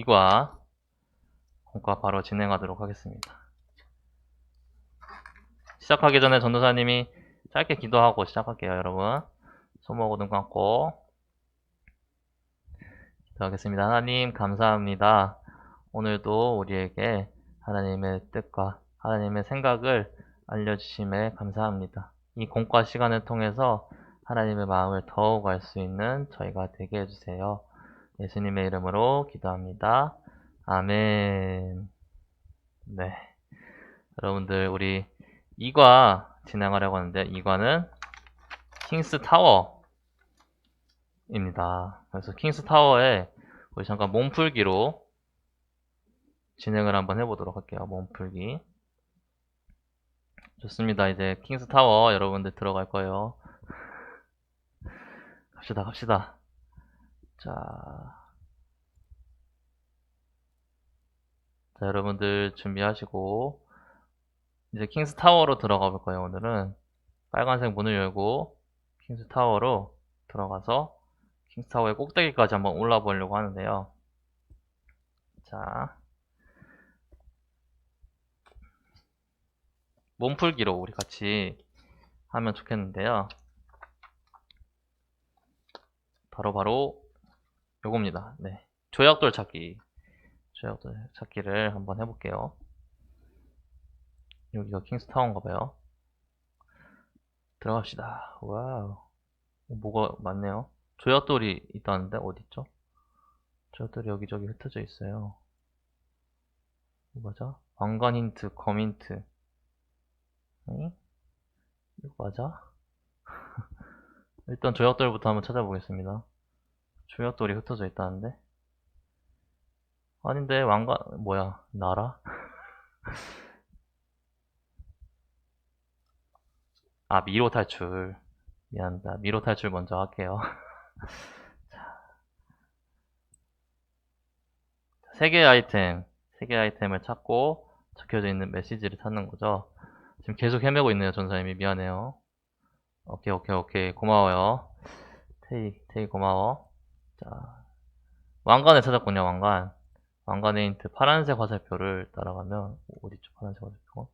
2과 공과 바로 진행하도록 하겠습니다. 시작하기 전에 전도사님이 짧게 기도하고 시작할게요. 여러분 손목을 눈 감고 기도하겠습니다. 하나님 감사합니다. 오늘도 우리에게 하나님의 뜻과 하나님의 생각을 알려주심에 감사합니다. 이 공과 시간을 통해서 하나님의 마음을 더욱 알 수 있는 저희가 되게 해주세요. 예수님의 이름으로 기도합니다. 아멘. 네, 여러분들 우리 2과 진행하려고 하는데 2과는 킹스 타워입니다. 그래서 킹스 타워에 우리 잠깐 몸풀기로 진행을 한번 해보도록 할게요. 몸풀기. 좋습니다. 이제 킹스 타워 여러분들 들어갈 거예요. 갑시다. 자, 여러분들 준비하시고 이제 킹스 타워로 들어가 볼 거예요. 오늘은 빨간색 문을 열고 킹스 타워로 들어가서 킹스 타워의 꼭대기까지 한번 올라 보려고 하는데요. 자, 몸풀기로 우리 같이 하면 좋겠는데요. 바로 요겁니다. 네, 조약돌 찾기를 한번 해볼게요. 여기가 킹스 타워인가봐요. 들어갑시다. 와우, 뭐가 많네요. 조약돌이 있다는데 어딨죠? 조약돌이 여기저기 흩어져 있어요. 이거 맞아? 왕관 힌트, 검 힌트. 응? 이거 맞아? 일단 조약돌부터 한번 찾아보겠습니다. 조약돌이 흩어져 있다는데? 아닌데, 왕관, 뭐야, 나라? 아, 미로 탈출. 미안합니다. 미로 탈출 먼저 할게요. 세 개의 아이템을 찾고 적혀져 있는 메시지를 찾는 거죠. 지금 계속 헤매고 있네요, 전사님이. 미안해요. 오케이. 고마워요. 테이 고마워. 자, 왕관을 찾았군요, 왕관. 왕관의 힌트, 파란색 화살표를 따라가면, 어디죠, 파란색 화살표?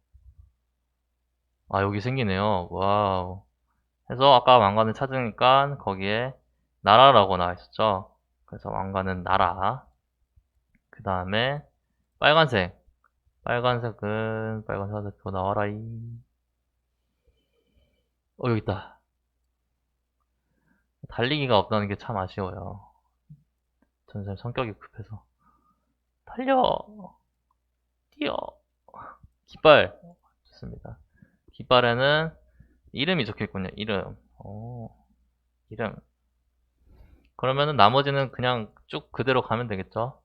아, 여기 생기네요. 와우. 그래서 아까 왕관을 찾으니까 거기에 나라라고 나와 있었죠. 그래서 왕관은 나라. 그 다음에 빨간색은 빨간색 화살표 나와라이. 여기 있다. 달리기가 없다는 게 참 아쉬워요. 전선 성격이 급해서. 달려! 뛰어! 깃발! 좋습니다. 깃발에는 이름이 적혀있군요. 이름. 이름. 그러면은 나머지는 그냥 쭉 그대로 가면 되겠죠?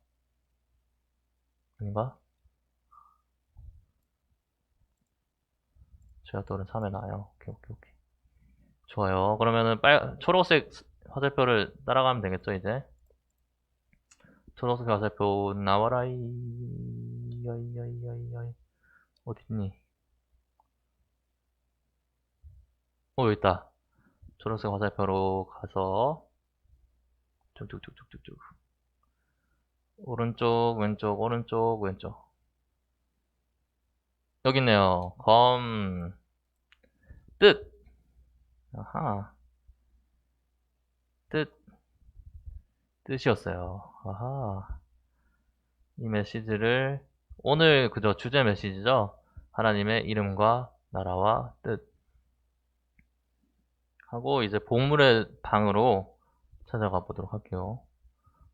아닌가? 제가 또는 3에 나와요. 오케이. 좋아요. 그러면은 초록색 화살표를 따라가면 되겠죠, 이제? 초록색 화살표 나와라이. 여이. 어딨니? 여기 있다. 초록색 화살표로 가서 쭉쭉쭉쭉쭉 오른쪽 왼쪽 여기 있네요. 뜻. 아하. 뜻이었어요. 아하. 이 메시지를 오늘 그저 주제 메시지죠. 하나님의 이름과 나라와 뜻 하고 이제 보물의 방으로 찾아가 보도록 할게요.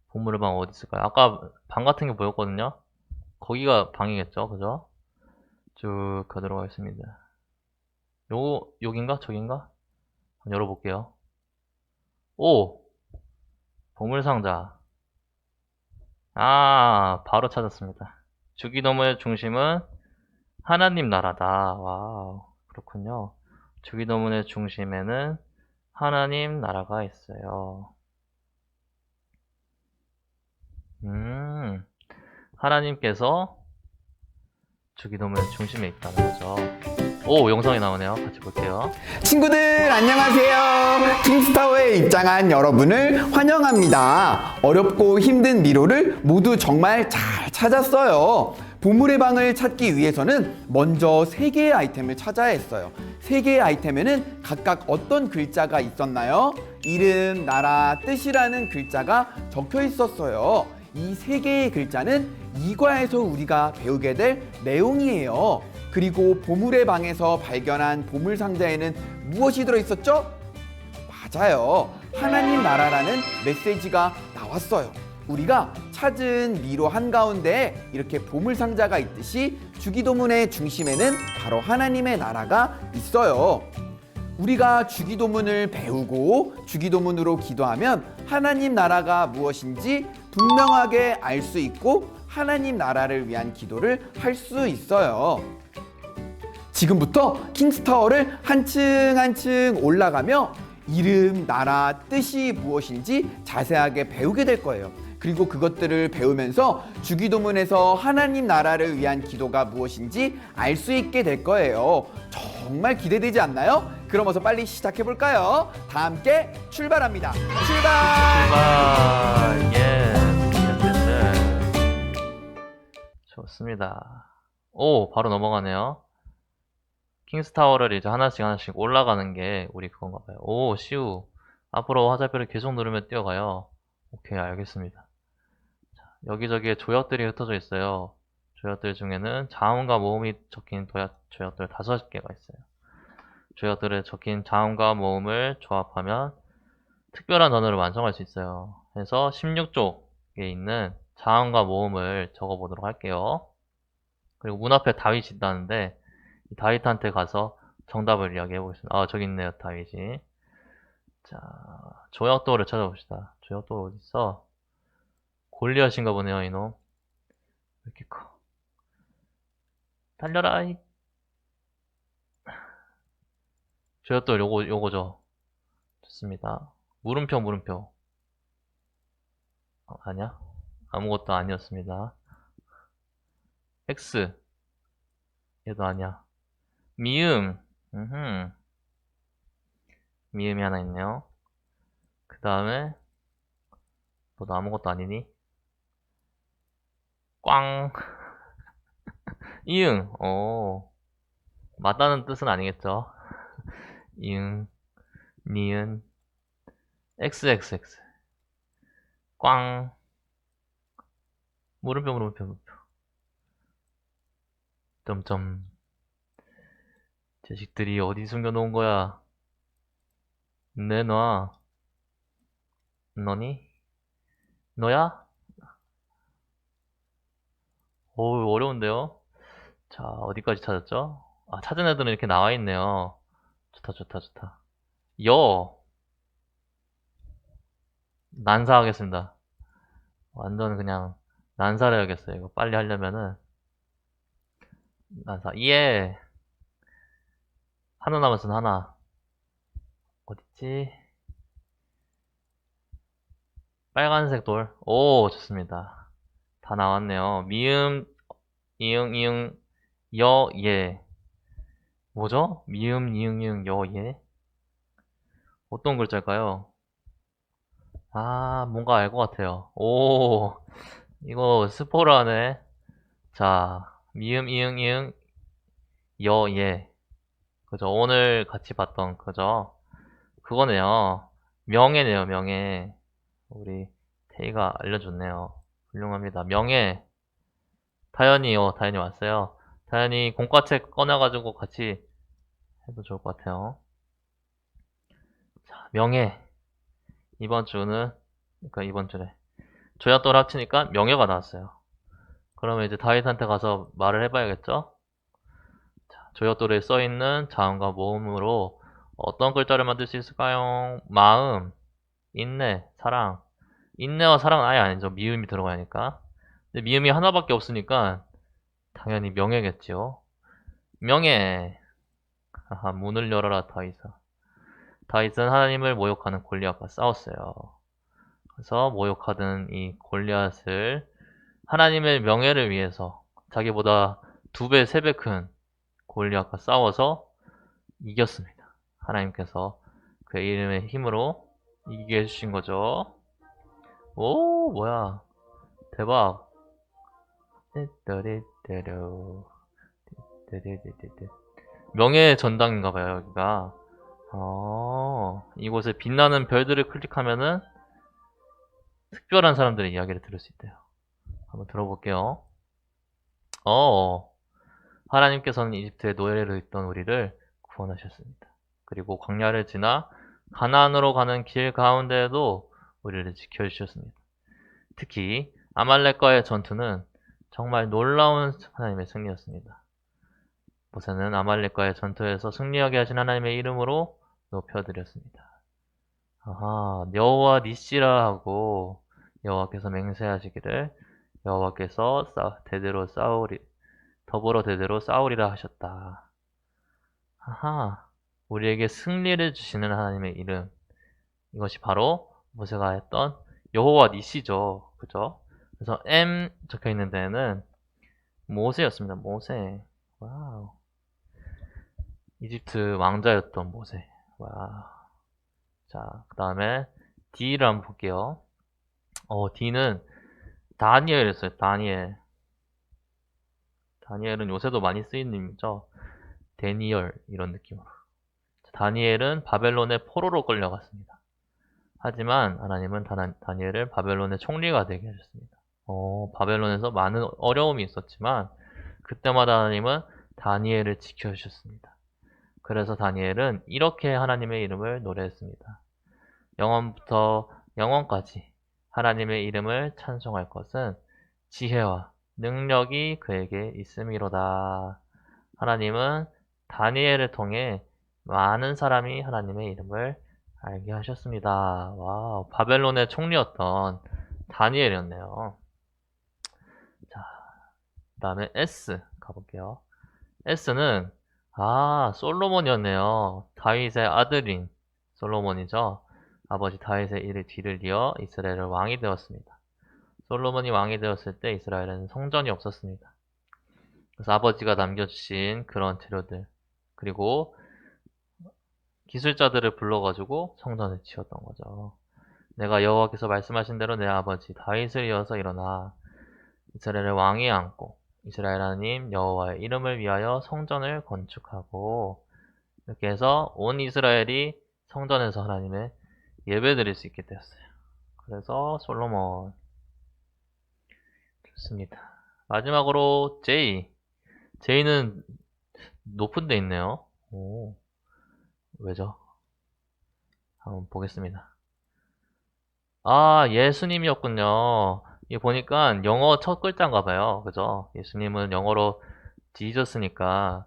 보물의 방 어디 있을까요? 아까 방 같은 게 보였거든요. 거기가 방이겠죠, 그죠? 쭉 가도록 하겠습니다. 여긴가? 저긴가? 한번 열어볼게요. 오! 보물상자. 아, 바로 찾았습니다. 주기도문의 중심은 하나님 나라다. 와우, 그렇군요. 주기도문의 중심에는 하나님 나라가 있어요. 하나님께서 주기도문의 중심에 있다는 거죠. 오, 영상이 나오네요. 같이 볼게요. 친구들 안녕하세요. 킹스타워에 입장한 여러분을 환영합니다. 어렵고 힘든 미로를 모두 정말 잘 찾았어요. 보물의 방을 찾기 위해서는 먼저 3개의 아이템을 찾아야 했어요. 3개의 아이템에는 각각 어떤 글자가 있었나요? 이름, 나라, 뜻이라는 글자가 적혀 있었어요. 이 3개의 글자는 이과에서 우리가 배우게 될 내용이에요. 그리고 보물의 방에서 발견한 보물 상자에는 무엇이 들어있었죠? 맞아요. 하나님 나라라는 메시지가 나왔어요. 우리가 찾은 미로 한가운데에 이렇게 보물 상자가 있듯이 주기도문의 중심에는 바로 하나님의 나라가 있어요. 우리가 주기도문을 배우고 주기도문으로 기도하면 하나님 나라가 무엇인지 분명하게 알 수 있고 하나님 나라를 위한 기도를 할 수 있어요. 지금부터 킹스타워를 한층 한층 올라가며 이름, 나라, 뜻이 무엇인지 자세하게 배우게 될 거예요. 그리고 그것들을 배우면서 주기도문에서 하나님 나라를 위한 기도가 무엇인지 알 수 있게 될 거예요. 정말 기대되지 않나요? 그럼 어서 빨리 시작해 볼까요? 다 함께 출발합니다. 출발! 출발! 예. 좋습니다. 오, 바로 넘어가네요. 킹스타워를 이제 하나씩 올라가는 게 우리 그건가 봐요. 오, 시우. 앞으로 화살표를 계속 누르면 뛰어가요. 오케이, 알겠습니다. 자, 여기저기에 조약들이 흩어져 있어요. 조약들 중에는 자음과 모음이 적힌 조약들 5개가 있어요. 조약들에 적힌 자음과 모음을 조합하면 특별한 단어를 완성할 수 있어요. 그래서 16쪽에 있는 자음과 모음을 적어보도록 할게요. 그리고 문 앞에 다윗이 있다는데 다윗한테 가서 정답을 이야기해 보겠습니다. 아, 저기 있네요, 다윗이. 자, 조약도를 찾아봅시다. 조약도 어딨어? 골리앗인가 보네요, 이놈. 왜 이렇게 커? 달려라, 이. 조약도 요거죠. 좋습니다. 물음표. 아니야? 아무것도 아니었습니다. X. 얘도 아니야. 미음. 미음이 하나 있네요. 그 다음에 너도 아무것도 아니니? 꽝. 이응. 맞다는 뜻은 아니겠죠. 이응, 니은, XXX. 꽝. 물음표. 점점. 자식들이 어디 숨겨놓은 거야? 내놔. 너니? 너야? 어우, 어려운데요? 자, 어디까지 찾았죠? 아, 찾은 애들은 이렇게 나와 있네요. 좋다. 난사하겠습니다. 완전 그냥 난사를 해야겠어요. 이거 빨리 하려면은. 난사. 예! 하나 남았으면 하나. 어딨지? 빨간색 돌. 오, 좋습니다. 다 나왔네요. 미음, 이응, 예. 뭐죠? 미음, 이응, 예. 어떤 글자일까요? 아, 뭔가 알 것 같아요. 오, 이거 스포라네. 자, 미음, 이응, 예. 그죠? 오늘 같이 봤던 그죠? 그거네요. 명예네요, 명예. 우리 태희가 알려줬네요. 훌륭합니다. 명예. 다현이 왔어요. 다현이 공과책 꺼내가지고 같이 해도 좋을 것 같아요. 자, 명예. 이번 주는, 그러니까 이번 주래. 조약돌 합치니까 명예가 나왔어요. 그러면 이제 다윗한테 가서 말을 해봐야겠죠? 자, 조약돌에 써있는 자음과 모음으로 어떤 글자를 만들 수 있을까요? 마음, 인내, 사랑. 인내와 사랑은 아예 아니죠. 미음이 들어가니까. 근데 미음이 하나밖에 없으니까 당연히 명예겠죠. 명예. 아하, 문을 열어라, 다윗아. 다윗은 하나님을 모욕하는 골리앗과 싸웠어요. 그래서 모욕하던 이 골리앗을 하나님의 명예를 위해서 자기보다 2배, 3배 큰 골리앗과 싸워서 이겼습니다. 하나님께서 그의 이름의 힘으로 이기게 해주신 거죠. 오, 뭐야. 대박. 명예의 전당인가봐요, 여기가. 이곳에 빛나는 별들을 클릭하면은 특별한 사람들의 이야기를 들을 수 있대요. 한번 들어볼게요. 하나님께서는 이집트의 노예로 있던 우리를 구원하셨습니다. 그리고 광야를 지나 가나안으로 가는 길 가운데에도 우리를 지켜주셨습니다. 특히 아말렉과의 전투는 정말 놀라운 하나님의 승리였습니다. 모세는 아말렉과의 전투에서 승리하게 하신 하나님의 이름으로 높여드렸습니다. 여호와 니시라 하고 여호와께서 맹세하시기를 여호와께서 더불어 대대로 싸우리라 하셨다. 우리에게 승리를 주시는 하나님의 이름, 이것이 바로 모세가 했던 여호와 니시죠. 그죠? 그래서 M 적혀 있는 데는 모세였습니다. 모세. 와우. 이집트 왕자였던 모세. 와우. 자, 그 다음에 D를 한번 볼게요. D는 다니엘이었어요. 다니엘. 다니엘은 요새도 많이 쓰이는 이름이죠. 데니얼 이런 느낌으로. 다니엘은 바벨론의 포로로 끌려갔습니다. 하지만 하나님은 다니엘을 바벨론의 총리가 되게 하셨습니다. 바벨론에서 많은 어려움이 있었지만 그때마다 하나님은 다니엘을 지켜주셨습니다. 그래서 다니엘은 이렇게 하나님의 이름을 노래했습니다. 영원부터 영원까지 하나님의 이름을 찬송할 것은 지혜와 능력이 그에게 있음이로다. 하나님은 다니엘을 통해 많은 사람이 하나님의 이름을 알게 하셨습니다. 와우, 바벨론의 총리였던 다니엘이었네요. 자, 그 다음에 S 가볼게요. S는 솔로몬이었네요. 다윗의 아들인 솔로몬이죠. 아버지 다윗의 일을 뒤를 이어 이스라엘의 왕이 되었습니다. 솔로몬이 왕이 되었을 때 이스라엘에는 성전이 없었습니다. 그래서 아버지가 남겨주신 그런 재료들, 그리고 기술자들을 불러가지고 성전을 지었던 거죠. 내가 여호와께서 말씀하신 대로 내 아버지 다윗을 이어서 일어나 이스라엘의 왕이 앉고 이스라엘 하나님 여호와의 이름을 위하여 성전을 건축하고, 이렇게 해서 온 이스라엘이 성전에서 하나님의 예배 드릴 수 있게 되었어요. 그래서 솔로몬. 좋습니다. 마지막으로 J는 높은 데 있네요. 왜죠? 한번 보겠습니다. 예수님이었군요. 이 보니까 영어 첫 글자인가 봐요. 그죠? 예수님은 영어로 지저스니까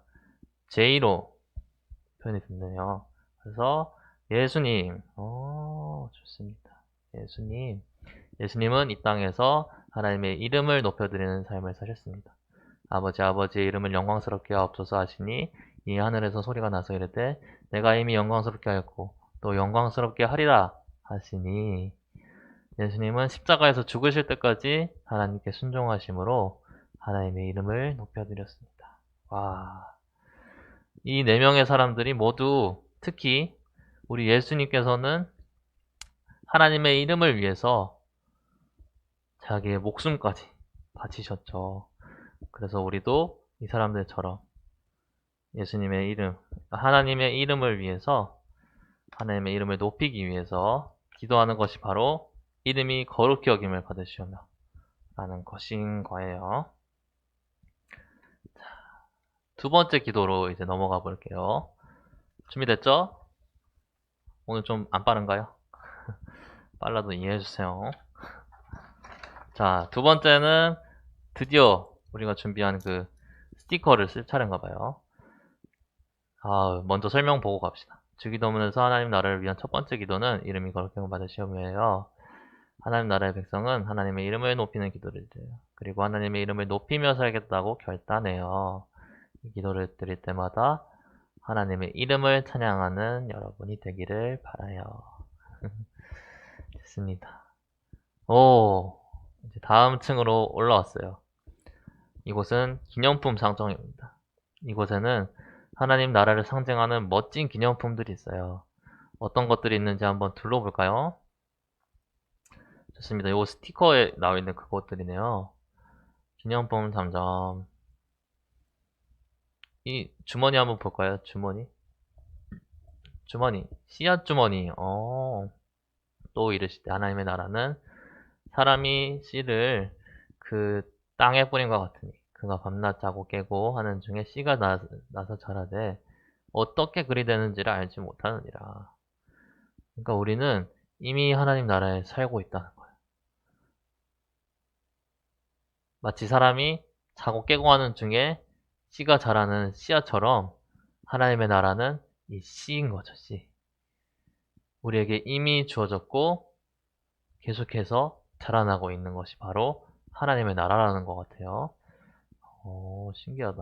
J로 표현이 됐네요. 그래서 예수님. 좋습니다. 예수님은 이 땅에서 하나님의 이름을 높여드리는 삶을 사셨습니다. 아버지의 이름을 영광스럽게 하옵소서 하시니 이 하늘에서 소리가 나서 이르되 내가 이미 영광스럽게 하였고 또 영광스럽게 하리라 하시니, 예수님은 십자가에서 죽으실 때까지 하나님께 순종하심으로 하나님의 이름을 높여드렸습니다. 와, 이 네 명의 사람들이 모두, 특히 우리 예수님께서는 하나님의 이름을 위해서 자기의 목숨까지 바치셨죠. 그래서 우리도 이 사람들처럼 예수님의 이름, 하나님의 이름을 위해서, 하나님의 이름을 높이기 위해서 기도하는 것이 바로 이름이 거룩히 여김을 받으시오며 라는 것인 거예요. 두 번째 기도로 이제 넘어가 볼게요. 준비됐죠? 오늘 좀 안 빠른가요? 빨라도 이해해주세요. 자, 두 번째는 드디어 우리가 준비한 그 스티커를 쓸 차례인가 봐요. 먼저 설명 보고 갑시다. 주기도문에서 하나님 나라를 위한 첫 번째 기도는 이름이 거룩히 받으시오며예요. 하나님 나라의 백성은 하나님의 이름을 높이는 기도를 드려요. 그리고 하나님의 이름을 높이며 살겠다고 결단해요. 이 기도를 드릴 때마다 하나님의 이름을 찬양하는 여러분이 되기를 바라요. 됐습니다. 이제 다음 층으로 올라왔어요. 이곳은 기념품 상점입니다. 이곳에는 하나님 나라를 상징하는 멋진 기념품들이 있어요. 어떤 것들이 있는지 한번 둘러볼까요? 좋습니다. 요 스티커에 나와 있는 그것들이네요. 기념품 잠점. 이 주머니 한번 볼까요? 주머니. 씨앗 주머니. 또 이르시되 하나님의 나라는 사람이 씨를 그 땅에 뿌린 것 같으니 그가 밤낮 자고 깨고 하는 중에 씨가 나서 자라되 어떻게 그리 되는지를 알지 못하느니라. 그러니까 우리는 이미 하나님 나라에 살고 있다는 거예요. 마치 사람이 자고 깨고 하는 중에 씨가 자라는 씨앗처럼 하나님의 나라는 이 씨인 거죠, 씨. 우리에게 이미 주어졌고 계속해서 자라나고 있는 것이 바로 하나님의 나라라는 것 같아요. 신기하다.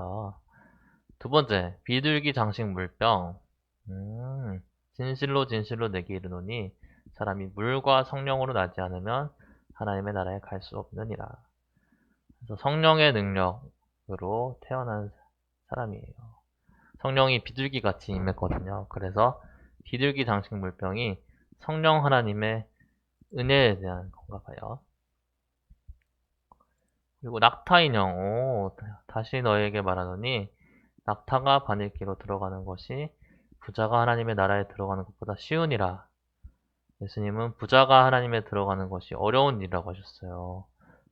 두 번째, 비둘기 장식 물병. 진실로 진실로 내게 이르노니 사람이 물과 성령으로 나지 않으면 하나님의 나라에 갈 수 없느니라. 그래서 성령의 능력으로 태어난 사람이에요. 성령이 비둘기 같이 임했거든요. 그래서 비둘기 장식 물병이 성령 하나님의 은혜에 대한 건가 봐요. 그리고 낙타 인형. 다시 너에게 말하노니 낙타가 바늘기로 들어가는 것이 부자가 하나님의 나라에 들어가는 것보다 쉬우니라. 예수님은 부자가 하나님에 들어가는 것이 어려운 일이라고 하셨어요.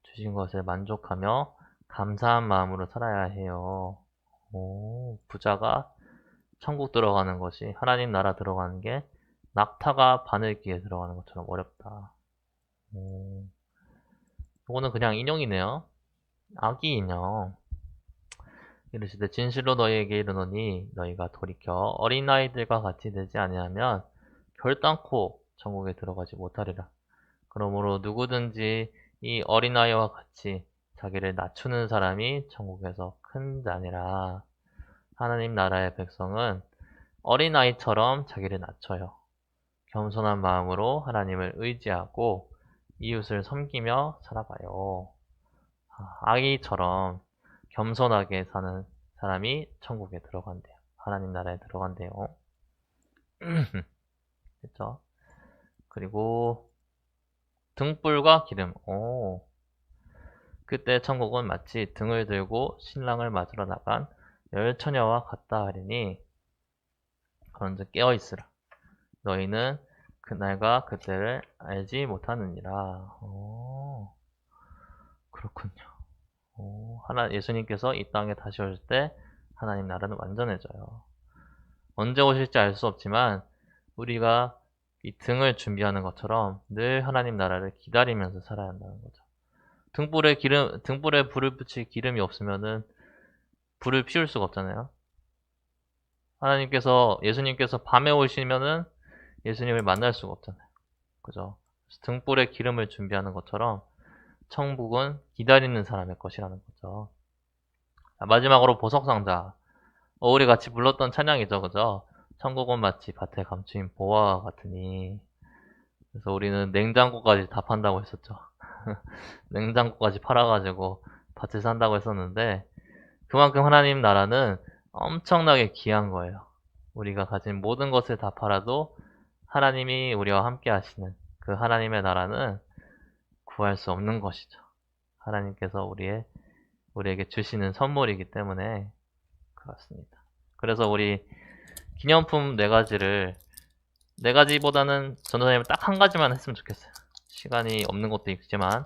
주신 것에 만족하며 감사한 마음으로 살아야 해요. 부자가 천국 들어가는 것이 하나님 나라 들어가는 게 낙타가 바늘기에 들어가는 것처럼 어렵다. 이거는 그냥 인형이네요. 아기 인형. 이르시되 진실로 너희에게 이르노니 너희가 돌이켜 어린아이들과 같이 되지 아니하면 결단코 천국에 들어가지 못하리라. 그러므로 누구든지 이 어린아이와 같이 자기를 낮추는 사람이 천국에서 큰 자니라. 하나님 나라의 백성은 어린아이처럼 자기를 낮춰요. 겸손한 마음으로 하나님을 의지하고 이웃을 섬기며 살아가요. 아기처럼 겸손하게 사는 사람이 천국에 들어간대요. 하나님 나라에 들어간대요. 됐죠? 그리고 등불과 기름. 그때 천국은 마치 등을 들고 신랑을 맞으러 나간 열 처녀와 같다 하리니 그런즉 깨어 있으라. 너희는 그날과 그때를 알지 못하느니라. 그렇군요. 예수님께서 이 땅에 다시 오실 때 하나님 나라는 완전해져요. 언제 오실지 알 수 없지만 우리가 이 등을 준비하는 것처럼 늘 하나님 나라를 기다리면서 살아야 한다는 거죠. 등불에 불을 붙일 기름이 없으면은 불을 피울 수가 없잖아요. 예수님께서 밤에 오시면은 예수님을 만날 수가 없잖아요. 그죠? 등불에 기름을 준비하는 것처럼 천국은 기다리는 사람의 것이라는 거죠. 자, 마지막으로 보석상자. 우리 같이 불렀던 찬양이죠, 그죠? 천국은 마치 밭에 감추인 보화와 같으니. 그래서 우리는 냉장고까지 다 판다고 했었죠. 냉장고까지 팔아가지고 밭을 산다고 했었는데, 그만큼 하나님 나라는 엄청나게 귀한 거예요. 우리가 가진 모든 것을 다 팔아도 하나님이 우리와 함께 하시는 그 하나님의 나라는 구할 수 없는 것이죠. 하나님께서 우리에게 주시는 선물이기 때문에 그렇습니다. 그래서 우리 기념품 4가지를 4가지보다는 전도사님은 딱 1가지만 했으면 좋겠어요. 시간이 없는 것도 있지만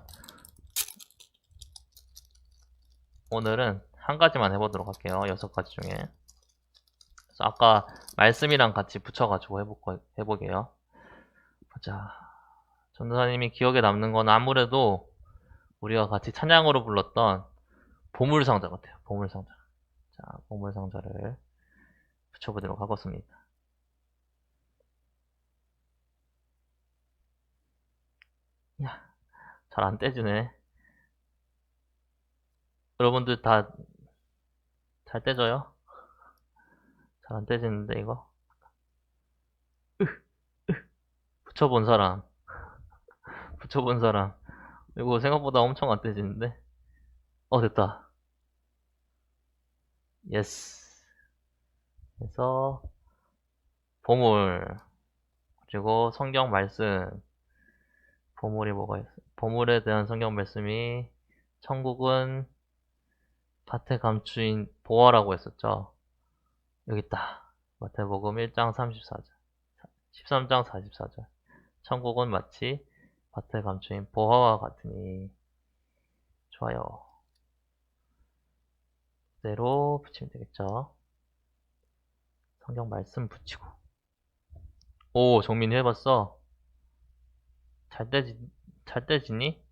오늘은 1가지만 해보도록 할게요. 6가지 중에. 그래서 아까 말씀이랑 같이 붙여가지고 해보게요. 보자. 전도사님이 기억에 남는 건 아무래도 우리가 같이 찬양으로 불렀던 보물상자 같아요. 보물상자. 자, 보물상자를 붙여보도록 하겠습니다. 야, 잘 안 떼지네. 여러분들 다 잘 떼져요? 잘 안 떼지는데 이거? 붙여본 사람. 붙여본 사람. 이거 생각보다 엄청 안 떼지는데? 됐다. 예스. 그래서 보물, 그리고 성경 말씀. 보물이 뭐가 있어? 보물에 대한 성경 말씀이 천국은 밭에 감추인 보화라고 했었죠. 여기 있다. 마태복음 1장 34절, 13장 44절. 천국은 마치 밭에 감추인 보화와 같으니. 좋아요. 그대로 붙이면 되겠죠. 성경 말씀 붙이고. 오, 정민이 해봤어. 잘 떼지, 잘 떼지니?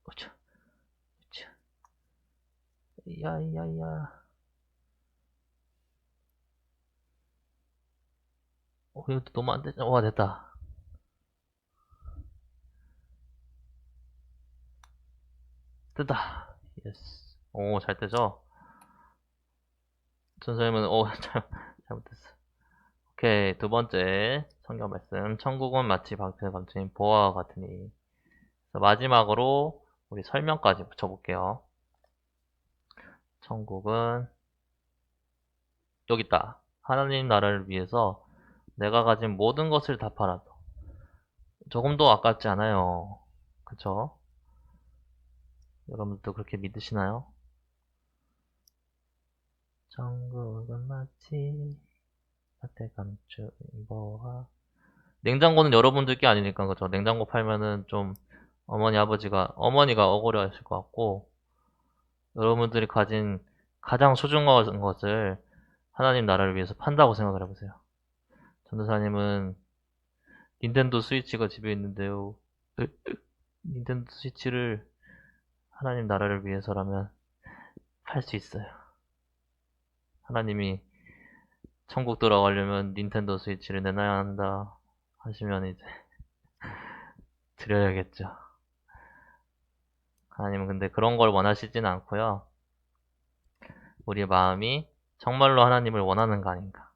어차, 어차. 야야야. 이것도 너무 안 되잖아. 와, 됐다. 됐다. 예스. 오, 잘 떼죠? 선생님은, 잘못했어. 오케이, 두 번째 성경 말씀. 천국은 마치 방패에 감춘 보화와 같으니. 그래서 마지막으로 우리 설명까지 붙여볼게요. 천국은 여기 있다. 하나님 나라를 위해서 내가 가진 모든 것을 다 팔아도 조금도 아깝지 않아요. 그쵸? 여러분들도 그렇게 믿으시나요? 천국은 마치 밭에 감춘 보화. 냉장고는 여러분들 게 아니니까, 그죠? 냉장고 팔면은 좀 어머니가 억울해 하실 것 같고, 여러분들이 가진 가장 소중한 것을 하나님 나라를 위해서 판다고 생각을 해보세요. 전도사님은 닌텐도 스위치가 집에 있는데요. 닌텐도 스위치를 하나님 나라를 위해서라면 팔 수 있어요. 하나님이 천국 들어가려면 닌텐도 스위치를 내놔야 한다 하시면 이제 드려야겠죠. 하나님은 근데 그런 걸 원하시진 않고요. 우리 마음이 정말로 하나님을 원하는 거 아닌가.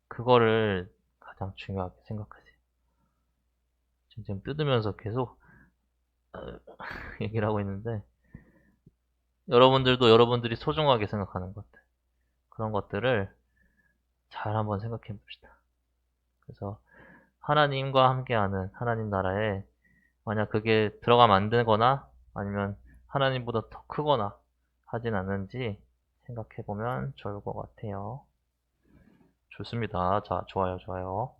그거를 가장 중요하게 생각하세요. 지금 뜯으면서 계속 얘기를 하고 있는데, 여러분들도 여러분들이 소중하게 생각하는 것들, 그런 것들을 잘 한번 생각해 봅시다. 그래서 하나님과 함께하는 하나님 나라에 만약 그게 들어가면 안 되거나 아니면 하나님보다 더 크거나 하진 않는지 생각해 보면 좋을 것 같아요. 좋습니다. 자, 좋아요, 좋아요.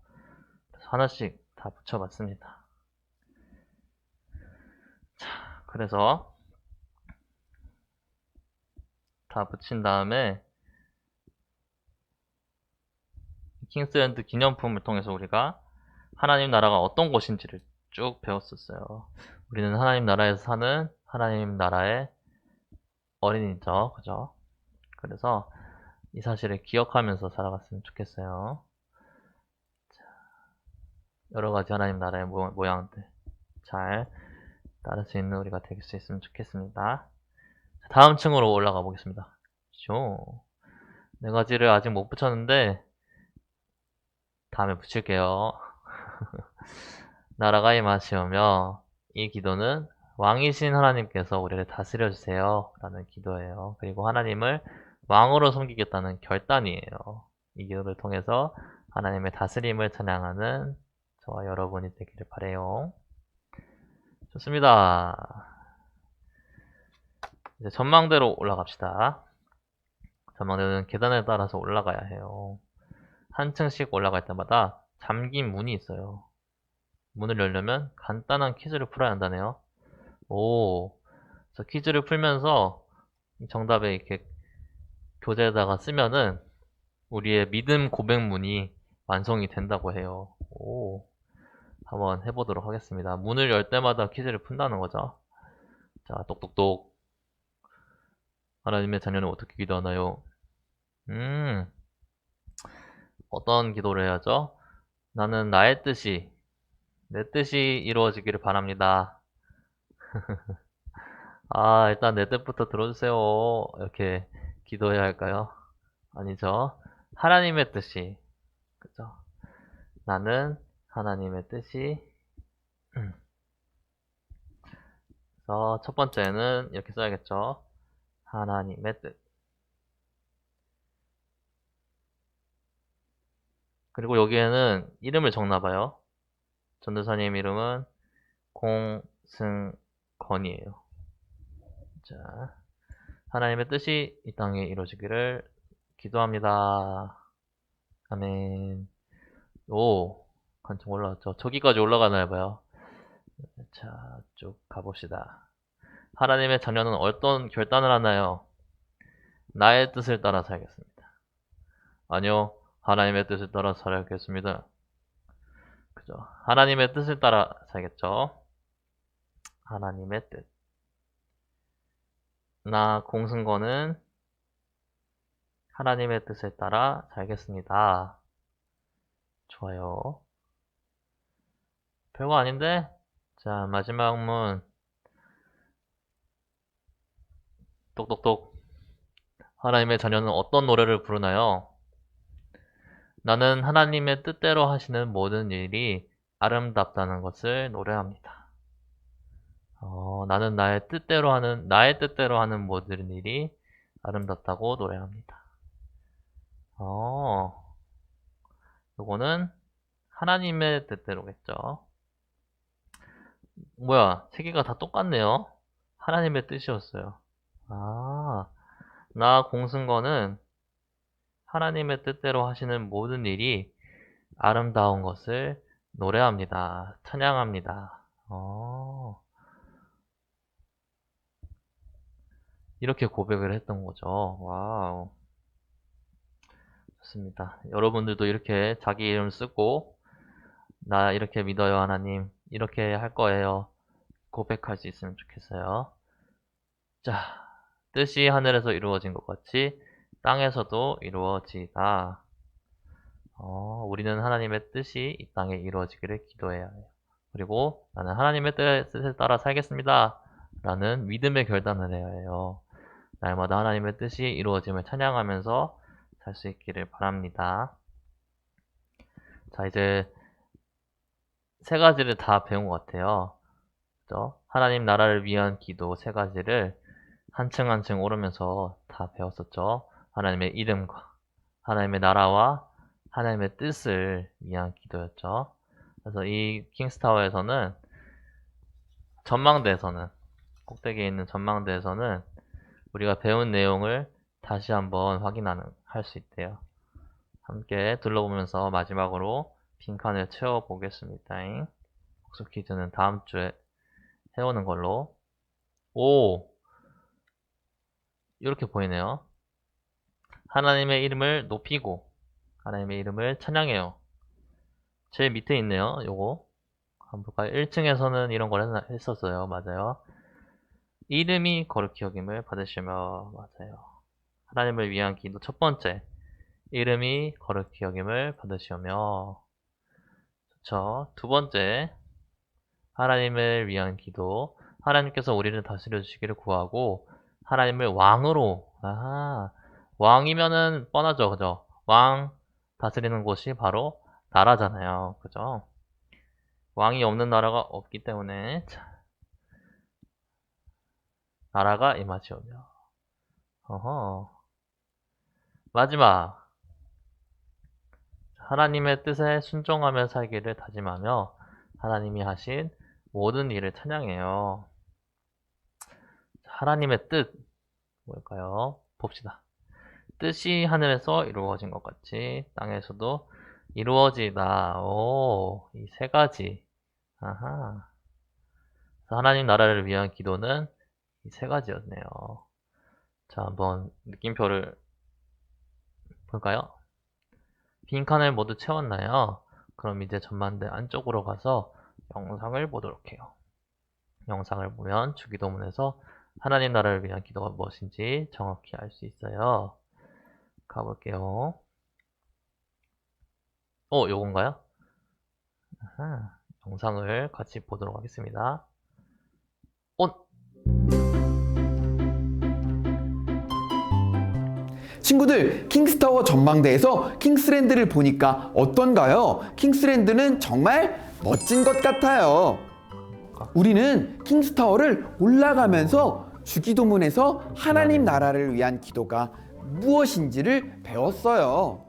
그래서 하나씩 다 붙여봤습니다. 자, 그래서 다 붙인 다음에 킹스랜드 기념품을 통해서 우리가 하나님 나라가 어떤 곳인지를 쭉 배웠었어요. 우리는 하나님 나라에서 사는 하나님 나라의 어린이죠. 그죠? 그래서 이 사실을 기억하면서 살아갔으면 좋겠어요. 여러 가지 하나님 나라의 모양들 잘 따를 수 있는 우리가 될 수 있으면 좋겠습니다. 다음 층으로 올라가 보겠습니다. 쇼. 네 가지를 아직 못 붙였는데 다음에 붙일게요. 나라가 임하시오며 이 기도는 왕이신 하나님께서 우리를 다스려 주세요 라는 기도예요. 그리고 하나님을 왕으로 섬기겠다는 결단이에요. 이 기도를 통해서 하나님의 다스림을 찬양하는 저와 여러분이 되기를 바라요. 좋습니다. 이제 전망대로 올라갑시다. 전망대는 계단에 따라서 올라가야 해요. 한 층씩 올라갈 때마다 잠긴 문이 있어요. 문을 열려면 간단한 퀴즈를 풀어야 한다네요. 오, 그래서 퀴즈를 풀면서 정답에 이렇게 교재에다가 쓰면은 우리의 믿음 고백문이 완성이 된다고 해요. 오, 한번 해보도록 하겠습니다. 문을 열 때마다 퀴즈를 푼다는 거죠. 자, 똑똑똑. 하나님의 자녀는 어떻게 기도하나요? 어떤 기도를 해야죠? 나는 나의 뜻이, 내 뜻이 이루어지기를 바랍니다. 아, 일단 내 뜻부터 들어주세요. 이렇게 기도해야 할까요? 아니죠. 하나님의 뜻이, 그죠? 나는 하나님의 뜻이, 그래서 첫 번째는 이렇게 써야겠죠. 하나님의 뜻. 그리고 여기에는 이름을 적나봐요. 전도사님 이름은 공승건이에요. 자, 하나님의 뜻이 이 땅에 이루어지기를 기도합니다. 아멘. 오, 한층 올라왔죠. 저기까지 올라가나봐요. 자, 쭉 가봅시다. 하나님의 자녀는 어떤 결단을 하나요? 나의 뜻을 따라 살겠습니다. 아니요, 하나님의 뜻을 따라 살겠습니다. 그죠? 하나님의 뜻을 따라 살겠죠? 하나님의 뜻. 나 공승거는 하나님의 뜻을 따라 살겠습니다. 좋아요. 별거 아닌데? 자, 마지막 문. 똑똑똑. 하나님의 자녀는 어떤 노래를 부르나요? 나는 하나님의 뜻대로 하시는 모든 일이 아름답다는 것을 노래합니다. 나는 나의 뜻대로 하는 모든 일이 아름답다고 노래합니다. 요거는 하나님의 뜻대로겠죠. 뭐야, 세 개가 다 똑같네요. 하나님의 뜻이었어요. 나 공승거는 하나님의 뜻대로 하시는 모든 일이 아름다운 것을 노래합니다. 찬양합니다. 이렇게 고백을 했던 거죠. 와우. 좋습니다. 여러분들도 이렇게 자기 이름 쓰고, 나 이렇게 믿어요, 하나님. 이렇게 할 거예요. 고백할 수 있으면 좋겠어요. 자, 뜻이 하늘에서 이루어진 것 같이 땅에서도 이루어지다. 우리는 하나님의 뜻이 이 땅에 이루어지기를 기도해야 해요. 그리고 나는 하나님의 뜻을 따라 살겠습니다. 라는 믿음의 결단을 해야 해요. 날마다 하나님의 뜻이 이루어짐을 찬양하면서 살 수 있기를 바랍니다. 자, 이제 세 가지를 다 배운 것 같아요. 그죠? 하나님 나라를 위한 기도 세 가지를 한층 한층 오르면서 다 배웠었죠. 하나님의 이름과 하나님의 나라와 하나님의 뜻을 위한 기도였죠. 그래서 이 킹스타워에서는 전망대에서는, 꼭대기에 있는 전망대에서는 우리가 배운 내용을 다시 한번 할 수 있대요. 함께 둘러보면서 마지막으로 빈칸을 채워보겠습니다. 복습 퀴즈는 다음 주에 해오는 걸로. 오! 이렇게 보이네요. 하나님의 이름을 높이고 하나님의 이름을 찬양해요. 제일 밑에 있네요. 요거 한번 볼까요? 1층에서는 이런 걸 했었어요. 맞아요. 이름이 거룩히 여김을 받으시며. 맞아요. 하나님을 위한 기도 첫 번째, 이름이 거룩히 여김을 받으시며. 좋죠. 두 번째, 하나님을 위한 기도, 하나님께서 우리를 다스려 주시기를 구하고 하나님을 왕으로. 왕이면은 뻔하죠. 그죠? 왕 다스리는 곳이 바로 나라잖아요. 그죠? 왕이 없는 나라가 없기 때문에 나라가 임하시오며. 마지막, 하나님의 뜻에 순종하며 살기를 다짐하며 하나님이 하신 모든 일을 찬양해요. 하나님의 뜻 뭘까요? 봅시다. 뜻이 하늘에서 이루어진 것 같이 땅에서도 이루어지다. 오, 이 세 가지. 하나님 나라를 위한 기도는 이 세 가지였네요. 자, 한번 느낌표를 볼까요? 빈칸을 모두 채웠나요? 그럼 이제 전망대 안쪽으로 가서 영상을 보도록 해요. 영상을 보면 주기도문에서 하나님 나라를 위한 기도가 무엇인지 정확히 알 수 있어요. 가볼게요. 요건가요? 영상을 같이 보도록 하겠습니다. 친구들, 킹스타워 전망대에서 킹스랜드를 보니까 어떤가요? 킹스랜드는 정말 멋진 것 같아요. 우리는 킹스타워를 올라가면서 주기도문에서 하나님 나라를 위한 기도가 무엇인지를 배웠어요.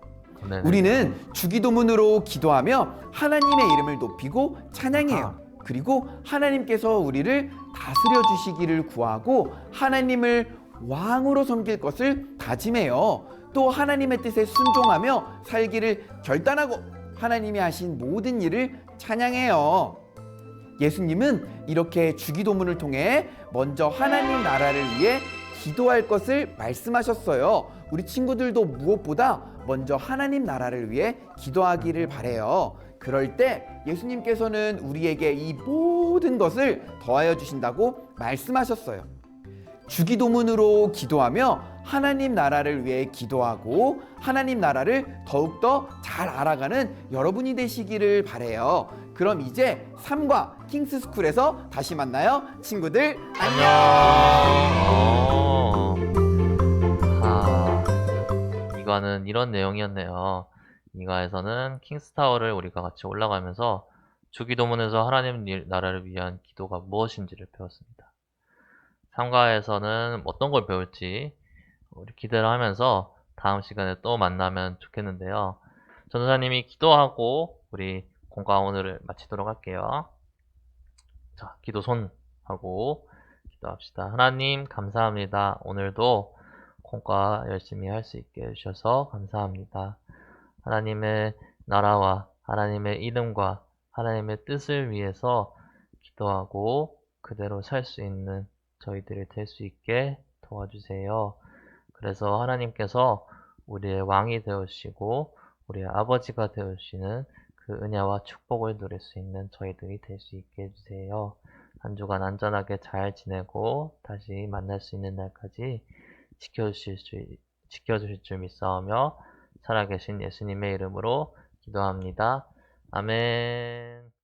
네네. 우리는 주기도문으로 기도하며 하나님의 이름을 높이고 찬양해요. 그리고 하나님께서 우리를 다스려 주시기를 구하고 하나님을 왕으로 섬길 것을 다짐해요. 또 하나님의 뜻에 순종하며 살기를 결단하고 하나님이 하신 모든 일을 찬양해요. 예수님은 이렇게 주기도문을 통해 먼저 하나님 나라를 위해 기도할 것을 말씀하셨어요. 우리 친구들도 무엇보다 먼저 하나님 나라를 위해 기도하기를 바래요. 그럴 때 예수님께서는 우리에게 이 모든 것을 더하여 주신다고 말씀하셨어요. 주기도문으로 기도하며 하나님 나라를 위해 기도하고 하나님 나라를 더욱더 잘 알아가는 여러분이 되시기를 바래요. 그럼 이제 3과 킹스스쿨에서 다시 만나요. 친구들 안녕. 이거는 이런 내용이었네요. 이거에서는 킹스타워를 우리가 같이 올라가면서 주기도문에서 하나님 나라를 위한 기도가 무엇인지를 배웠습니다. 3과에서는 어떤 걸 배울지 우리 기대를 하면서 다음 시간에 또 만나면 좋겠는데요. 전도사님이 기도하고 우리 공과 오늘을 마치도록 할게요. 자, 기도 손 하고 기도합시다. 하나님 감사합니다. 오늘도 공과 열심히 할 수 있게 해주셔서 감사합니다. 하나님의 나라와 하나님의 이름과 하나님의 뜻을 위해서 기도하고 그대로 살 수 있는 저희들이 될 수 있게 도와주세요. 그래서 하나님께서 우리의 왕이 되어주시고 우리의 아버지가 되어주시는 그 은혜와 축복을 누릴 수 있는 저희들이 될 수 있게 해주세요. 한 주간 안전하게 잘 지내고 다시 만날 수 있는 날까지 지켜주실 줄 믿사오며 살아계신 예수님의 이름으로 기도합니다. 아멘.